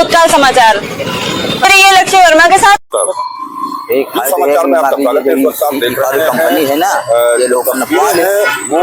भूतकाल समाचार। और ये लक्ष्य वर्मा के साथ एक समाचार में आपका स्वागत है। इस वक्त आप देख रहे हैं कंपनी है ना, ये लोग अपना प्लान है वो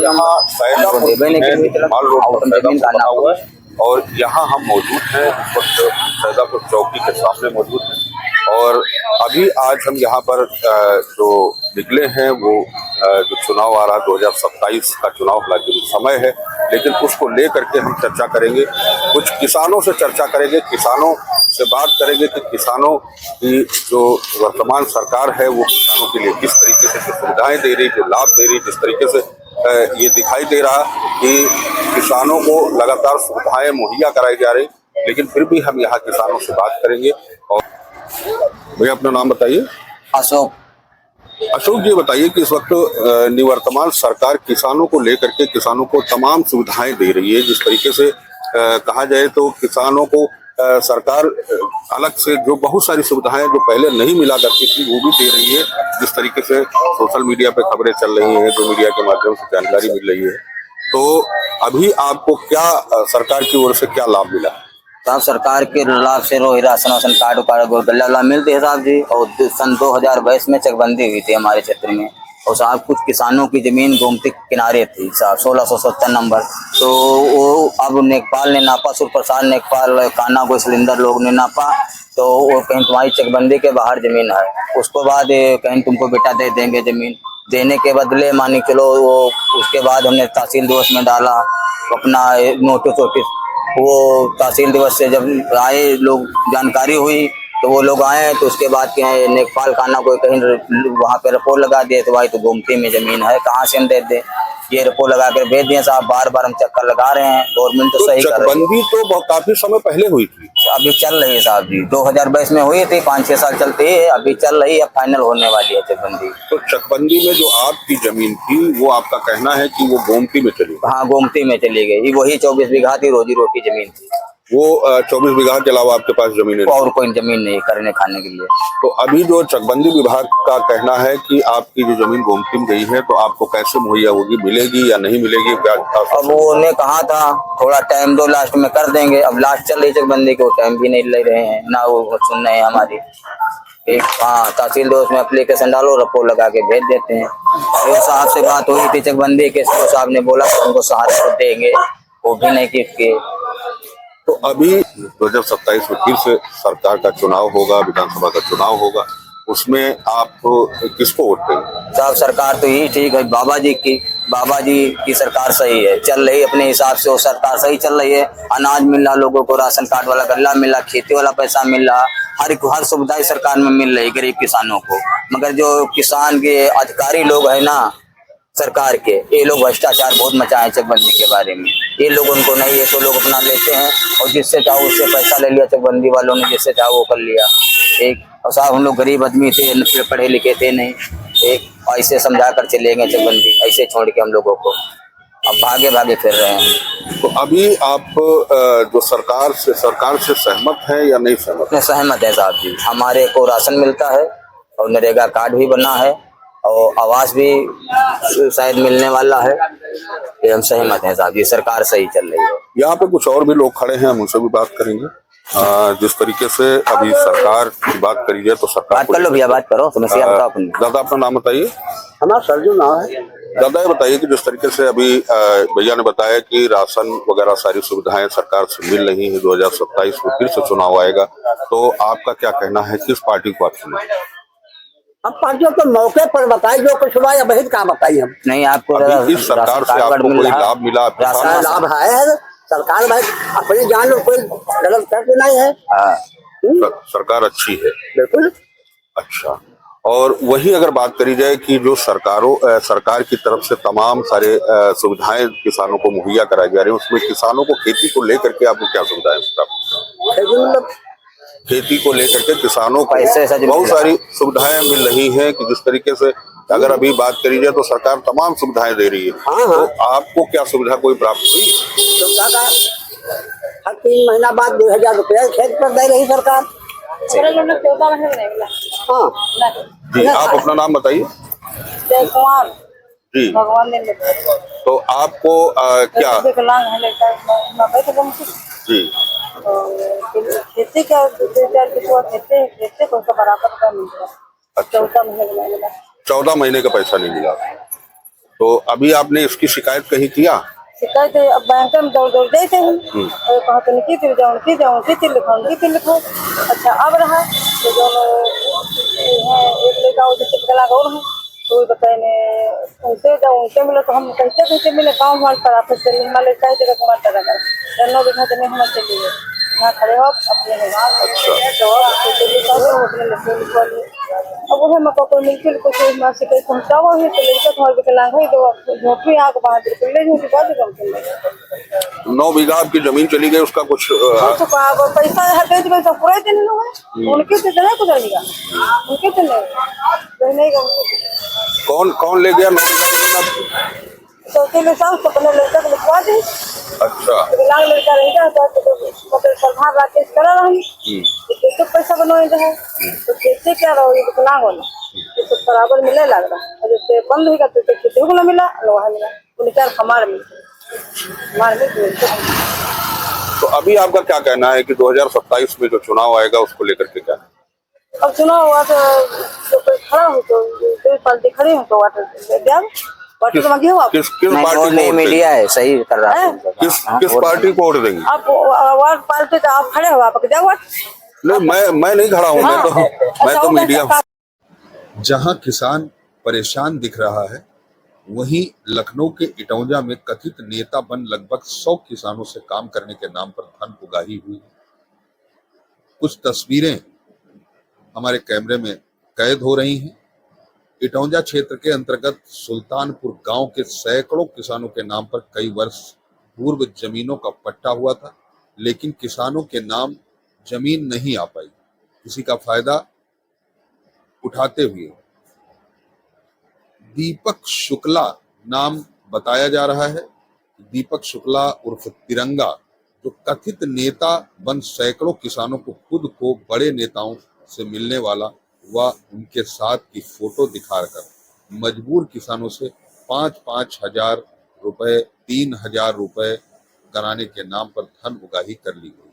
यहाँ माल रोड पर सैदापुर बना हुआ है और यहाँ हम मौजूद हैं। इस वक्त सैदापुर चौकी के सामने मौजूद हैं और अभी आज हम यहाँ पर जो निकले हैं वो जो चुनाव आ रहा 2027 का चुनाव हालांकि समय है, लेकिन उसको लेकर के हम चर्चा करेंगे। कुछ किसानों से चर्चा करेंगे, किसानों से बात करेंगे कि किसानों की जो वर्तमान सरकार है वो किसानों के लिए किस तरीके से सुविधाएं दे रही, जो लाभ दे रही, जिस तरीके से ये दिखाई दे रहा कि किसानों को लगातार सुविधाएं मुहैया कराई जा रही, लेकिन फिर भी हम यहाँ किसानों से बात करेंगे। और भैया अपना नाम बताइए। अशोक जी बताइए कि इस वक्त निवर्तमान सरकार किसानों को लेकर के किसानों को तमाम सुविधाएं दे रही है। जिस तरीके से कहा जाए तो किसानों को सरकार अलग से जो बहुत सारी सुविधाएं जो पहले नहीं मिला करती थी वो भी दे रही है। जिस तरीके से सोशल मीडिया पे खबरें चल रही हैं, जो मीडिया के माध्यम से जानकारी मिल रही है, तो अभी आपको क्या सरकार की ओर से क्या लाभ मिला? साहब सरकार के लाभ से राशन कार्ड गल्ला मिलते है साहब जी। और सन 2022 में चकबंदी हुई थी हमारे क्षेत्र में और साहब कुछ किसानों की जमीन गोमती किनारे थी साहब 1670 नंबर, तो वो अब नेपाल ने नापा, सुरप्रसाद नेपाल काना को सिलेंडर लोग ने नापा, तो वो कहीं तुम्हारी चकबंदी के बाहर जमीन है, उसको बाद कहीं तुमको बेटा दे देंगे जमीन, देने के बदले मानी चलो वो उसके बाद हमने तहसील दिवस में डाला अपना नोटिस। वो तहसील दिवस से जब आए लोग जानकारी हुई तो वो लोग आए तो उसके बाद क्या है नेपाल खाना कोई कहीं वहाँ पे रिपोर्ट लगा दिए तो भाई तो गोमती में जमीन है, कहाँ से हम दे दें, ये रिपोर्ट लगा कर भेज दिए साहब। बार बार हम चक्कर लगा रहे हैं, गवर्नमेंट तो सही कर रही है। तो काफी समय पहले हुई थी, अभी चल रही है साहब जी। 2022 में हुई थी, 5-6 साल चलती है, अभी चल रही है, फाइनल होने वाली है चकबंदी। तो चकबंदी में जो आपकी जमीन थी वो आपका कहना है कि वो गोमती में चली? हाँ गोमती में चली गई, वही 24 बीघा थी, रोजी रोटी जमीन थी वो। 24 बीघा के अलावा आपके पास जमीन है और कोई जमीन नहीं करने खाने के लिए। तो अभी जो चकबंदी विभाग का कहना है कि आपकी जो जमीन गोमती में गई है तो आपको कैसे मुहैया होगी, मिलेगी या नहीं मिलेगी? अब वो ने कहा था थोड़ा टाइम दो, लास्ट में कर देंगे। अब लास्ट चल रही चकबंदी को, टाइम भी नहीं ले रहे हैं ना, वो सुन रहे हैं हमारी। एक हाँ तहसील दोस्त में एप्लीकेशन डालो, रिपोर्ट लगा के भेज देते हैं। तो साहब से बात हुई थी चकबंदी के, तो साहब ने बोला उनको सहारा देंगे, वो भी नहीं किए। तो अभी 2027 में फिर से सरकार का चुनाव होगा, विधानसभा का चुनाव होगा, उसमें आप किसको वोट देंगे? साहब सरकार तो यही ठीक है, बाबा जी की सरकार सही है, चल रही अपने हिसाब से, वो सरकार सही चल रही है। अनाज मिल रहा लोगों को, राशन कार्ड वाला गल्ला मिल रहा, खेती वाला पैसा मिल रहा, हर सुविधा सरकार में मिल रही गरीब किसानों को। मगर जो किसान के अधिकारी लोग है ना सरकार के, ये लोग भ्रष्टाचार बहुत मचाए चकबंदी के बारे में। ये लोग उनको नहीं है तो लोग अपना लेते हैं और जिससे चाहो उससे पैसा ले लिया चकबंदी वालों ने, जिससे चाहो वो कर लिया। एक और साहब हम लोग गरीब आदमी थे, पढ़े लिखे थे नहीं, एक ऐसे समझा कर चले गए चकबंदी, ऐसे छोड़ के हम लोगों को अब भागे फिर रहे हैं। तो अभी आप जो सरकार से सहमत है या नहीं सहमत? सहमत है साहब जी, हमारे को राशन मिलता है और नरेगा कार्ड भी बना है और आवास भी शायद मिलने वाला है। ये हम सहमत हैं साहब जी, सरकार सही चल रही है। यहाँ पे कुछ और भी लोग खड़े हैं, हम उनसे भी बात करेंगे। जिस तरीके से अभी सरकार की बात करी जाए तो सरकार बात कर लो भैया, बात करो, समस्या बताओ अपनी। दादा अपना नाम बताइए। हमारा सरजू नाम है। दादा ये बताइए कि जिस तरीके से अभी भैया ने बताया कि राशन वगैरह सारी सुविधाएं सरकार से मिल रही है, 2027 में फिर से चुनाव आएगा, तो आपका क्या कहना है, किस पार्टी को आप चुनें? हम पार्टियों को मौके पर बताई, जो कुछ हुआ या बहित कहाँ बताई हम नहीं। आपको इस सरकार से आपको कोई लाभ मिला? लाभ है, सरकार भाई अपनी जान कोई गलत करके नहीं है। सरकार अच्छी है बिल्कुल। अच्छा, और वही अगर बात करी जाए कि जो सरकार की तरफ से तमाम सारे सुविधाएं किसानों को मुहैया कराई जा रही है, उसमें किसानों को खेती को लेकर के आपको क्या सुविधाएं? खेती को लेकर के किसानों को बहुत सारी सुविधाएं मिल रही हैं कि जिस तरीके से अगर अभी बात करी जाए तो सरकार तमाम सुविधाएं दे रही है। तो आपको क्या सुविधा कोई प्राप्त हुई? हर 3 महीना बाद 2000 रुपया खेत पर दे रही सरकार। हाँ जी, आप अपना नाम बताइए। जय कुमार जी, भगवान ने तो आपको क्या विकलांग है जी, और खेती का 2,000 की तो खेती को तो बराबर का मिल रहा है। 14 महीने का मिला। 14 महीने का पैसा नहीं मिला। तो अभी आपने इसकी शिकायत कहीं किया? शिकायत अब बैंक में दौड़ देते हैं, कहा तो उनकी फिर उनकी लिखो। अच्छा अब रहा तो जो एक लड़का जैसे गला गौर है तो बताए उनसे मिले तो हम कैसे मिले गाँव हमारे पर ऑफिस से हमारे कई जगह कुमार तरह कर 9 बीघा जमीन हमारे चलिए यहाँ खड़े हो अपने अब वो मैं कोई मिलकर कुछ से कहीं पहुँचाओ है तो लड़का तुम्हारे विकलांग है तो झोंपड़ी आग वहाँ बिल्कुल ले झोंपड़ी बात कम 9 बीघा आपकी जमीन चली गई, उसका कुछ पैसा हर कहीं पैसा पूरा दिन है उनके से जगह गुजरेगा उनके से नहीं कौन ले गया 9 बीघा जमीन आपकी? चौथे में साल तो अपने लड़का को लिखवा दी। अच्छा, विकलांग लड़का रहेगा तो प्रधान राकेश करा रही तो पैसा बनवाए रहा तो कैसे क्या रहो ये विकलांग वाला तो बराबर मिले लग रहा है जैसे बंद होगा तो खेती को ना मिला लोहा मिला उनके हमारे मिलते। तो अभी आपका क्या कहना है कि 2027 में जो चुनाव आएगा उसको लेकर के क्या? अब चुनाव हुआ तो कोई खड़ा हो तो कोई पार्टी खड़ी हो तो किस पार्टी नहीं मीडिया है सही कर रहा है। किस पार्टी को वोट देंगे आप? वार्ड पार्टी तो आप खड़े हो आप जाओ। नहीं, मैं नहीं खड़ा हूँ। मैं तो मीडिया। जहां किसान परेशान दिख रहा है वहीं लखनऊ के इटौंजा में कथित नेता बन लगभग 100 किसानों से काम करने के नाम पर धन उगाही हुई है। कुछ तस्वीरें हमारे कैमरे में कैद हो रही हैं। इटौंजा क्षेत्र के अंतर्गत सुल्तानपुर गांव के सैकड़ों किसानों के नाम पर कई वर्ष पूर्व जमीनों का पट्टा हुआ था, लेकिन किसानों के नाम जमीन नहीं आ पाई। इसी का फायदा उठाते हुए दीपक शुक्ला नाम बताया जा रहा है। दीपक शुक्ला उर्फ तिरंगा जो कथित नेता बन सैकड़ों किसानों को खुद को बड़े नेताओं से मिलने वाला व उनके साथ की फोटो दिखाकर मजबूर किसानों से 5-5 हजार रुपए 3,000 रुपए कराने के नाम पर धन उगाही कर ली गई।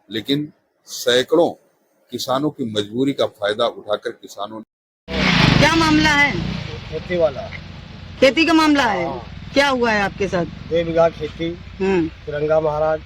लेकिन सैकड़ों किसानों की मजबूरी का फायदा उठाकर किसानों ने क्या मामला है? खेती वाला खेती का मामला है। क्या हुआ है आपके साथ? 2 बीघा खेती तिरंगा महाराज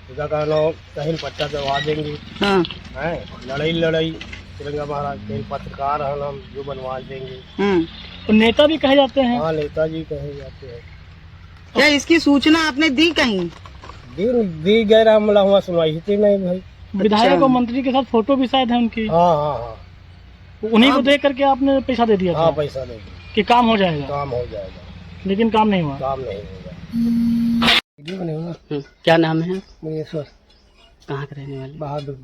पूजा का नाम कहीं पट्टा दवा देंगे। हाँ। लड़ाई तिरंगा महाराज कहीं पत्रकार हैं हम जो बनवा देंगे। तो नेता भी कहे जाते हैं? हाँ नेताजी कहे जाते हैं। क्या इसकी सूचना आपने दी कहीं? दी गए हमला हुआ सुनवाई थी नहीं भाई। विधायक और मंत्री के साथ फोटो भी शायद है उनकी। हाँ उन्हीं को देख करके आपने पैसा दे दिया? हाँ पैसा दे दिया कि काम हो जाएगा। काम हो जाएगा लेकिन काम नहीं हुआ। काम नहीं होगा। क्या नाम है? महेश्वर। कहाँ के रहने वाले? बहादुर।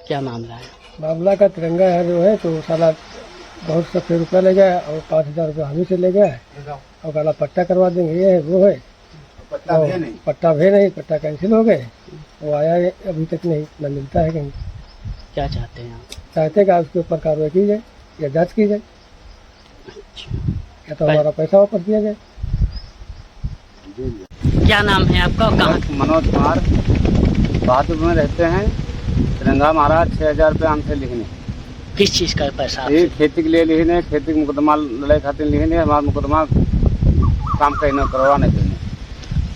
क्या मामला है? मामला का तिरंगा है जो है तो साला बहुत सा रुपया ले गया और 5,000 रुपया हमी से ले गया और काला पट्टा करवा देंगे ये है वो है। पट्टा भी नहीं पट्टा कैंसिल हो गए। वो आया अभी तक नहीं न मिलता है कहीं। क्या चाहते हैं आप? चाहते हैं कि उसके ऊपर कार्रवाई की जाए या जांच की जाए या तो हमारा पैसा वापस दिया जाए। क्या नाम है आपका? कहाँ? मनोज कुमार बहादुर में रहते हैं। तिरंगा महाराज 6,000 रुपये हमसे लिखने। किस चीज़ का पैसा? ये खेती के लिए लिखने, खेती मुकदमा लड़ाई खातिर लिखने, हमारा मुकदमा काम कहीं न करवाने देने।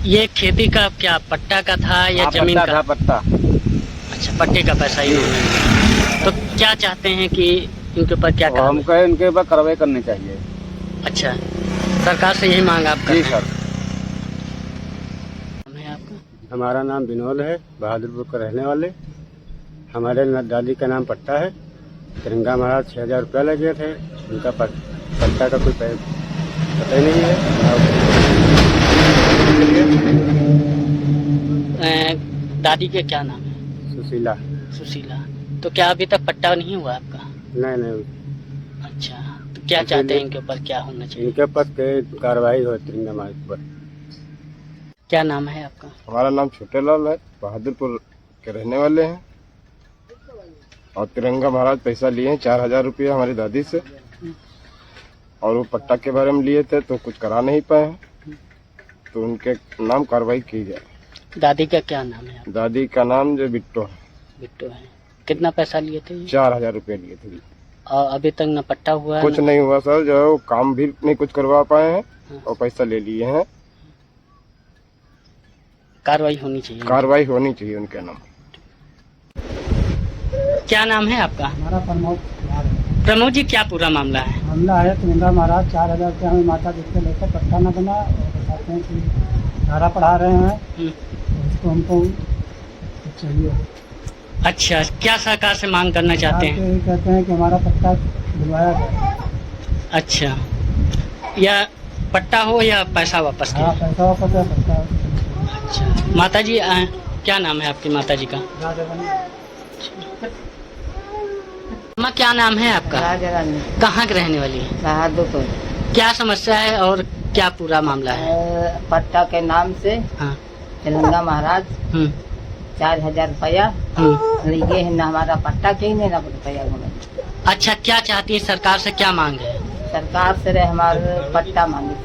ये खेती का क्या पट्टा का था या जमीन का? पट्टा। अच्छा पट्टे का पैसा ही है। तो क्या चाहते हैं कि इनके ऊपर क्या कार्रवाई? हम कहे इनके ऊपर कार्रवाई करनी चाहिए। अच्छा सरकार से यही मांग आप कर रहे हैं? जी सर। है आपका? हमारा नाम विनोद है, बहादुरपुर के रहने वाले। हमारे दादी का नाम पट्टा है। तिरंगा महाराज 6,000 रुपया लगे थे। उनका पट्टा का कोई पता ही नहीं है। दादी के क्या नाम है? सुशीला। सुशीला। तो क्या अभी तक पट्टा नहीं हुआ आपका? नहीं। अच्छा तो क्या चाहते हैं इनके ऊपर क्या होना चाहिए? इनके ऊपर कार्रवाई हो तिरंगा महाराज पर। क्या नाम है आपका? हमारा नाम छोटे लाल है, बहादुरपुर के रहने वाले हैं और तिरंगा महाराज पैसा लिए हैं 4,000 रुपया हमारी दादी से और वो पट्टा के बारे में लिए थे तो कुछ करा नहीं पाए हैं तो उनके नाम कार्रवाई की जाए। दादी का क्या नाम है? दादी का नाम जो बिट्टो है। बिट्टू है। कितना पैसा लिए थे? 4,000 रुपये लिए थे। और अभी तक न पट्टा हुआ है? कुछ नहीं हुआ सर, जो है वो काम भी नहीं कुछ करवा पाए हैं और पैसा ले लिए हैं। कार्रवाई होनी चाहिए। कार्रवाई होनी चाहिए उनके नाम। क्या नाम है आपका? हमारा प्रमोद कुमार है। प्रमोद जी, क्या पूरा मामला है? मामला है तिरंगा महाराज 4,000 रुपये हमें माता जी के लेकर पट्टा न बना और बताते हैं कि धारा पढ़ा रहे हैं, उसको हमको चाहिए। अच्छा, क्या सरकार से मांग करना चाहते हैं? कहते हैं कि हमारा पट्टा दिलवाया जाए। अच्छा, या पट्टा हो या पैसा वापस हाँ, किया? पैसा वापस है, पट्टा। अच्छा, माता जी क्या नाम है आपकी माता जी का? माँ, क्या नाम है आपका? राजा रानी कहाँ के रहने वाली है? बहादुरपुर। क्या समस्या है और क्या पूरा मामला है? पट्टा के नाम से हाँ। तिरंगा महाराज 4,000 रुपया लिए है, न हमारा पट्टा कहीं नहीं ना रुपया। अच्छा, क्या चाहती है सरकार से, क्या मांग है? सरकार से हमारे पट्टा मांगे।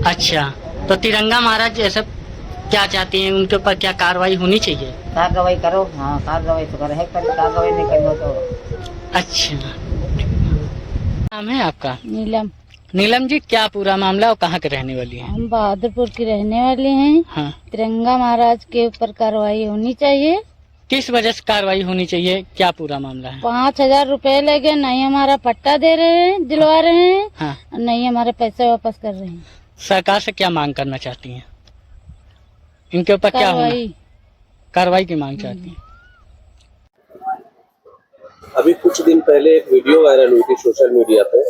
अच्छा, तो तिरंगा महाराज ऐसा क्या चाहती हैं, उनके ऊपर क्या कार्रवाई होनी चाहिए? कार्रवाई करो। हाँ, कार्रवाई तो करे, कार्रवाई नहीं करो तो। अच्छा, नाम है आपका? नीलम। नीलम जी, क्या पूरा मामला और कहाँ के रहने वाली हैं? हम बहादुरपुर की रहने वाले हैं। हाँ। तिरंगा महाराज के ऊपर कार्रवाई होनी चाहिए। किस वजह से कार्रवाई होनी चाहिए, क्या पूरा मामला है? 5,000 रुपए लगे, नहीं हमारा पट्टा दे रहे हैं, दिलवा रहे हैं। हाँ। नहीं हमारे पैसे वापस कर रहे हैं। सरकार से क्या मांग करना चाहती हैं? इनके ऊपर क्या होना? कार्रवाई की मांग चाहती हैं। अभी कुछ दिन पहले एक वीडियो वायरल हुई थी सोशल मीडिया पे,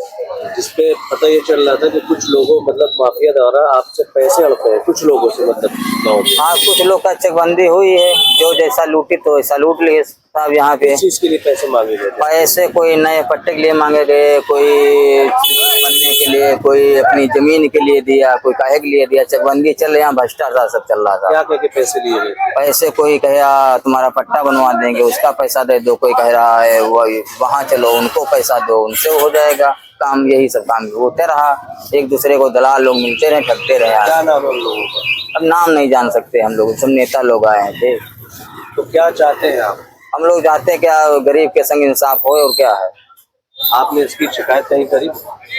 जिसपे पता ये चल रहा था कि कुछ लोगों मतलब माफिया द्वारा आपसे पैसे हड़पे हैं कुछ लोगों से, मतलब गाँव में। हाँ, कुछ लोग का चकबंदी हुई है, जो जैसा लूटी तो वैसा लूट लिए साहब। यहाँ पे किस चीज के लिए पैसे मांगे गए थे? पैसे कोई नए पट्टे के लिए मांगे गए, कोई बनने के लिए, कोई अपनी जमीन के लिए दिया, कोई काहे के लिए दिया। चकबंदी चल रही, यहाँ भ्रष्टाचार सब चल रहा था। क्या कह के पैसे लिए गए? पैसे कोई कहे तुम्हारा पट्टा बनवा देंगे, उसका पैसा दे दो। कोई कह रहा है वहाँ चलो, उनको पैसा दो, उनसे हो जाएगा काम। यही सब काम होते रहा, एक दूसरे को दलाल लोग मिलते रहे, ठगते रहे। क्या नाम है उन लोगों का? अब नाम नहीं जान सकते हम लोग, सब नेता लोग आए थे। तो क्या चाहते हैं आप? हम लोग चाहते हैं क्या गरीब के संग इंसाफ हो, और क्या है। आपने इसकी शिकायत कहीं करी?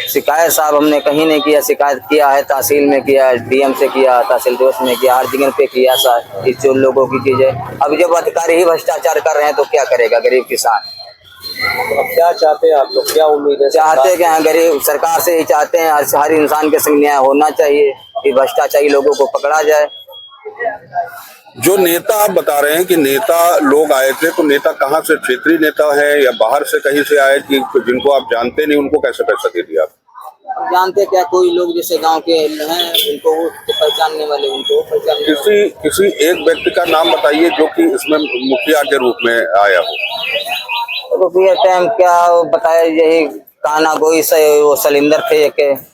शिकायत साहब हमने कहीं नहीं किया। शिकायत किया है तहसील में किया, डीएम से किया, तहसील दोस्त में किया, हर जगह पे किया सर। इस जो लोगों की चीजें, अब जब अधिकारी ही भ्रष्टाचार कर रहे हैं तो क्या करेगा गरीब किसान। तो अब क्या चाहते हैं आप लोग, क्या उम्मीद है? चाहते हैं कि हाँ, गरीब सरकार से ही चाहते हैं, हर इंसान के संग न्याय होना चाहिए, कि भ्रष्टाचारी लोगों को पकड़ा जाए। जो नेता आप बता रहे हैं कि नेता लोग आए थे, तो नेता कहाँ से, क्षेत्रीय नेता है या बाहर से कहीं से आए, कि जिनको आप जानते नहीं उनको कैसे पैसा दे दिया आप? जानते क्या, कोई लोग जैसे गांव के हैं उनको पहचानने वाले, उनको पहचानने किसी एक व्यक्ति का नाम बताइए जो कि इसमें मुखिया के रूप में आया हो। रुपया टाइम क्या बताया, यही काना गोई से वो सलिंदर थे, एक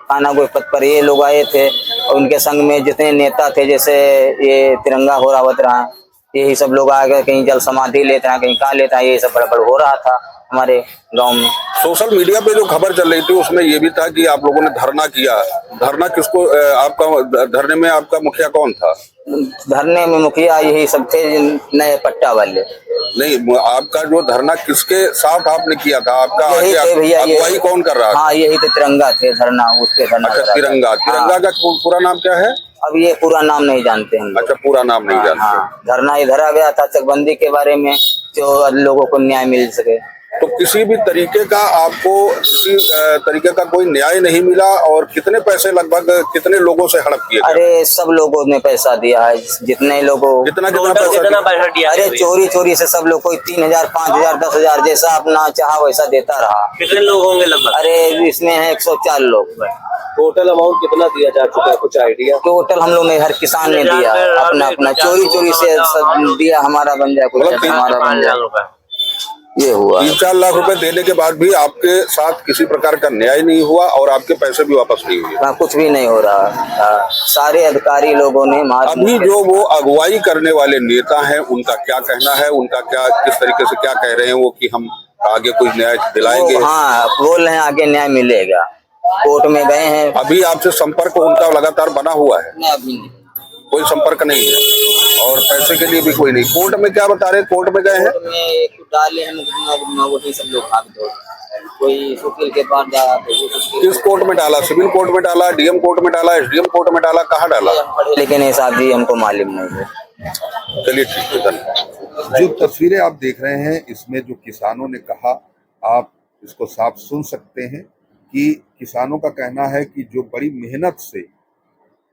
काना गोई पद पर ये लोग आए थे, और उनके संग में जितने नेता थे, जैसे ये तिरंगा हो रहा रहा, यही सब लोग आ गए, कहीं जल समाधि लेते हैं, कहीं कहाँ लेते हैं, ये सब बड़ा हो रहा था हमारे गांव में। सोशल मीडिया पे जो खबर चल रही थी उसमें ये भी था कि आप लोगों ने धरना किया। धरना किसको, आपका धरने में आपका मुखिया कौन था? धरने में मुखिया यही सब थे, नए पट्टा वाले। नहीं, आपका जो धरना किसके साथ आपने किया था? आपका भैया अगुवाई कौन कर रहा था? हाँ, यही तो तिरंगा थे, धरना उसके धरना। अच्छा, तिरंगा का पूरा नाम क्या है? अब ये पूरा नाम नहीं जानते हम। अच्छा, पूरा नाम नहीं जानते। हाँ, धरना ही धरा गया था चकबंदी के बारे में, जो लोगों को न्याय मिल सके। तो किसी भी तरीके का आपको किसी तरीके का कोई न्याय नहीं मिला, और कितने पैसे लगभग कितने लोगों से हड़प किए? अरे सब लोगों ने पैसा दिया है, जितने लोगों कितना पैसा दिया? अरे चोरी से सब लोग, कोई 3,000, 5,000, 10,000 जैसा अपना चाहा वैसा देता रहा। कितने लोग होंगे लगभग? अरे इसमें है 104 लोग। टोटल अमाउंट कितना दिया जा चुका है, कुछ आइडिया? टोटल हम लोग ने, हर किसान ने दिया, अपना चोरी से सब दिया, हमारा बन जाए कुछ, हमारा बन जाए। ये हुआ 3-4 लाख रुपए देने के बाद भी आपके साथ किसी प्रकार का न्याय नहीं हुआ, और आपके पैसे भी वापस नहीं हुए। कुछ भी नहीं हो रहा। सारे अधिकारी लोगों ने अभी जो वो अगुवाई करने वाले नेता हैं, उनका क्या कहना है, उनका क्या, किस तरीके से क्या कह रहे हैं वो, कि हम आगे कुछ न्याय दिलाएंगे? हाँ, बोल रहे हैं आगे न्याय मिलेगा, कोर्ट में गए हैं। अभी आपसे संपर्क उनका लगातार बना हुआ है? अभी नहीं। कोई संपर्क नहीं है और पैसे के लिए भी कोई नहीं। कोर्ट में क्या बता रहे, कोर्ट में गए हैं? कोर्ट में एक डाले हैं मुकदमा वही सब लोग भाग दौड़, कोई वकील के पास जा रहा था, किस कोर्ट में डाला? सिविल कोर्ट में डाला, डीएम कोर्ट में डाला, एसडीएम कोर्ट में डाला, कहाँ डाला? लेकिन ये साहब जी हमको मालूम नहीं है। चलिए ठीक है, धन्यवाद। जो तस्वीरें आप देख रहे हैं इसमें जो किसानों ने कहा, आप इसको साफ सुन सकते हैं कि किसानों का कहना है कि जो बड़ी मेहनत से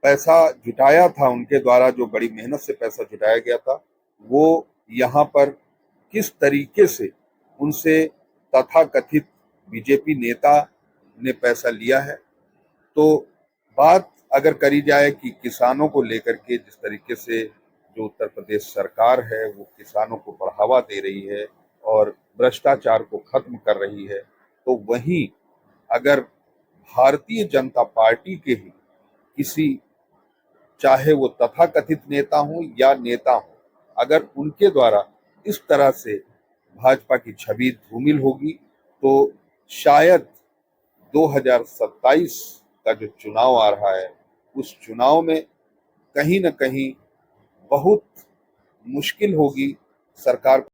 पैसा जुटाया था, उनके द्वारा जो बड़ी मेहनत से पैसा जुटाया गया था, वो यहाँ पर किस तरीके से उनसे तथाकथित बीजेपी नेता ने पैसा लिया है। तो बात अगर करी जाए कि किसानों को लेकर के जिस तरीके से जो उत्तर प्रदेश सरकार है वो किसानों को बढ़ावा दे रही है और भ्रष्टाचार को खत्म कर रही है, तो वहीं अगर भारतीय जनता पार्टी के ही किसी, चाहे वो तथाकथित नेता हो या नेता हो, अगर उनके द्वारा इस तरह से भाजपा की छवि धूमिल होगी तो शायद 2027 का जो चुनाव आ रहा है उस चुनाव में कहीं न कहीं बहुत मुश्किल होगी सरकार